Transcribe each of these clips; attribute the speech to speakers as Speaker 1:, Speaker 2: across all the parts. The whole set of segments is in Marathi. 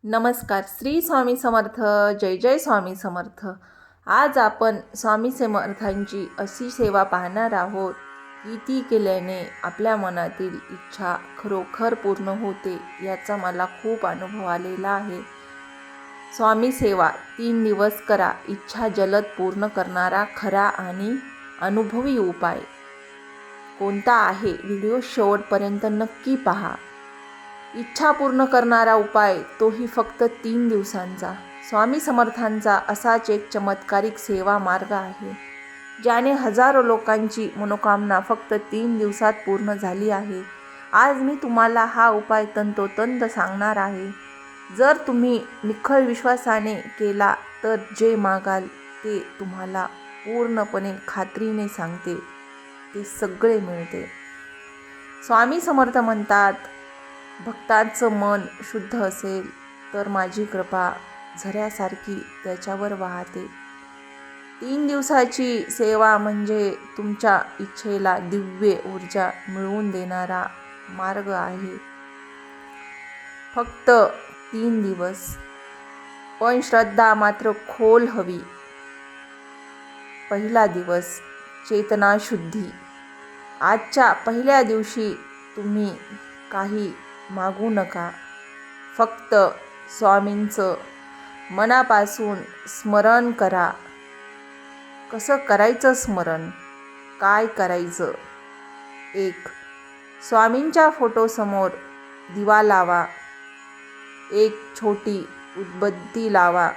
Speaker 1: नमस्कार. श्री स्वामी समर्थ. जय जय स्वामी समर्थ. आज आपण स्वामी समर्थांची अशी सेवा पाहणार आहोत की ती केल्याने आपल्या मनातील इच्छा खरोखर पूर्ण होते. याचा मला खूप अनुभव आलेला आहे. स्वामी सेवा 3 दिवस करा. इच्छा जलद पूर्ण करणारा खरा आणि अनुभवी उपाय कोणता आहे? व्हिडिओ शेवटपर्यंत नक्की पहा. इच्छा पूर्ण करणारा उपाय, तोही फक्त 3 दिवसांचा. स्वामी समर्थांचा असाच एक चमत्कारिक सेवा मार्ग आहे ज्याने हजारो लोकांची मनोकामना फक्त 3 दिवसात पूर्ण झाली आहे. आज मी तुम्हाला हा उपाय तंतोतंत सांगणार आहे. जर तुम्ही निखळ विश्वासाने केला तर जे मागाल ते तुम्हाला पूर्णपणे खात्रीने सांगते ते सगळे मिळते. स्वामी समर्थ म्हणतात, भक्तांचं मन शुद्ध असेल तर माझी कृपा झऱ्यासारखी त्याच्यावर वाहते. 3 दिवसाची सेवा म्हणजे तुमच्या इच्छेला दिव्य ऊर्जा मिळवून देणारा मार्ग आहे. फक्त 3 दिवस, पण श्रद्धा मात्र खोल हवी. पहिला दिवस, चेतना शुद्धी. आजच्या पहिल्या दिवशी तुम्ही काही मागू नका. फक्त स्वामींचं मनापासून स्मरण करा. कसं करायचं स्मरण? काय करायचं? 1. स्वामींच्या फोटोसमोर दिवा लावा. एक छोटी उदबत्ती लावा.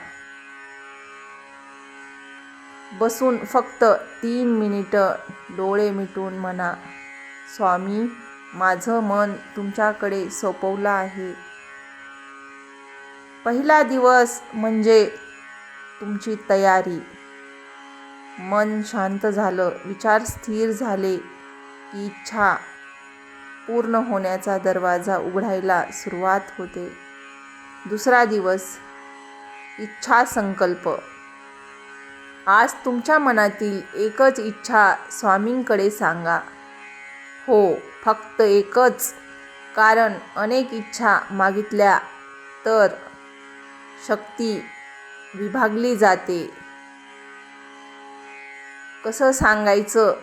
Speaker 1: बसून फक्त 3 मिनिटं डोळे मिटून म्हणा, स्वामी, माझं मन तुमच्याकडे सोपवलं आहे. पहिला दिवस म्हणजे तुमची तयारी. मन शांत झालं, विचार स्थिर झाले की इच्छा पूर्ण होण्याचा दरवाजा उघडायला सुरुवात होते. दुसरा दिवस, इच्छा संकल्प. आज तुमच्या मनातील एकच इच्छा स्वामींकडे सांगा. हो, फक्त एकच. कारण अनेक इच्छा मागितल्या तर शक्ती विभागली जाते. कसं सांगायचं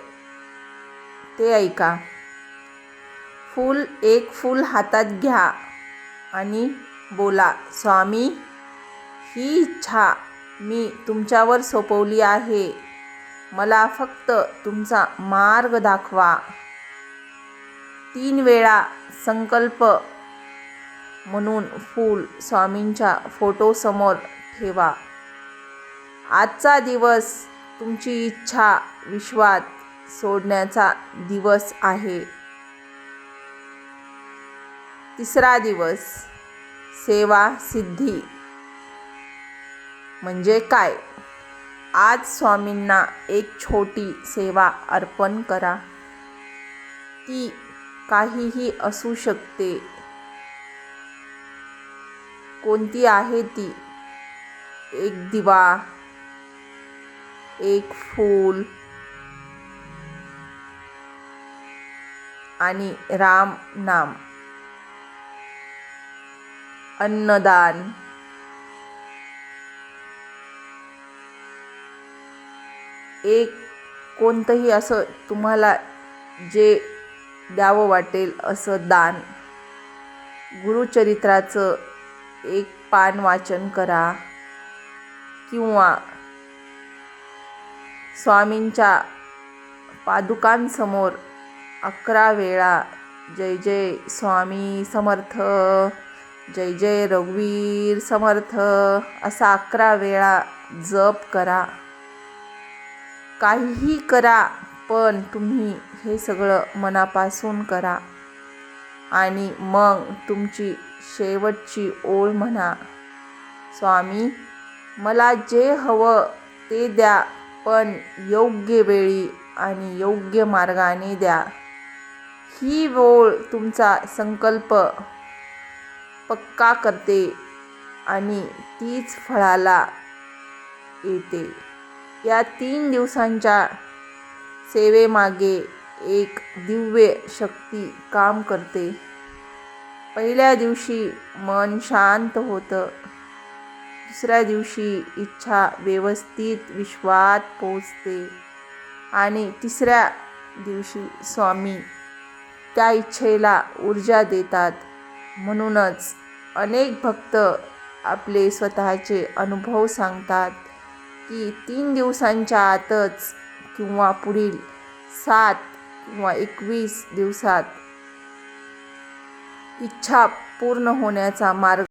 Speaker 1: ते ऐका. एक फूल हातात घ्या आणि बोला, स्वामी, ही इच्छा मी तुमच्यावर सोपवली आहे. मला फक्त तुमचा मार्ग दाखवा. 3 वेळा संकल्प म्हणून फूल स्वामींच्या फोटोसमोर ठेवा. आजचा दिवस तुमची इच्छा विश्वात सोडण्याचा दिवस आहे. तिसरा दिवस, सेवा सिद्धी. म्हणजे काय? आज स्वामींना एक छोटी सेवा अर्पण करा. ती काहीही असू शकते. कोणती आहे ती? एक दिवा, एक फूल आणि राम नाम. अन्नदान. एक कोणतंही असं तुम्हाला जे द्यावं वाटेल असं दान. गुरुचरित्राचं एक पान वाचन करा किंवा स्वामींच्या पादुकांसमोर 11 वेळा जय जय स्वामी समर्थ, जय जय रघुवीर समर्थ असा 11 वेळा जप करा. काहीही करा, पण तुम्ही हे सगळं मनापासून करा. आणि मग तुमची शेवटची ओळ म्हणा, स्वामी, मला जे हवं ते द्या, पण योग्य वेळी आणि योग्य मार्गाने द्या. ही ओळ तुमचा संकल्प पक्का करते आणि तीच फळाला येते. या 3 दिवसांच्या सेवेमागे एक दिव्य शक्ती काम करते. पहिल्या दिवशी मन शांत होतं, दुसऱ्या दिवशी इच्छा व्यवस्थित विश्वात पोचते आणि तिसऱ्या दिवशी स्वामी त्या इच्छेला ऊर्जा देतात. म्हणूनच अनेक भक्त आपले स्वतःचे अनुभव सांगतात की 3 दिवसांच्या आतच किंवा पुढील 7 किंवा 21 दिवसात इच्छा पूर्ण होण्याचा मार्ग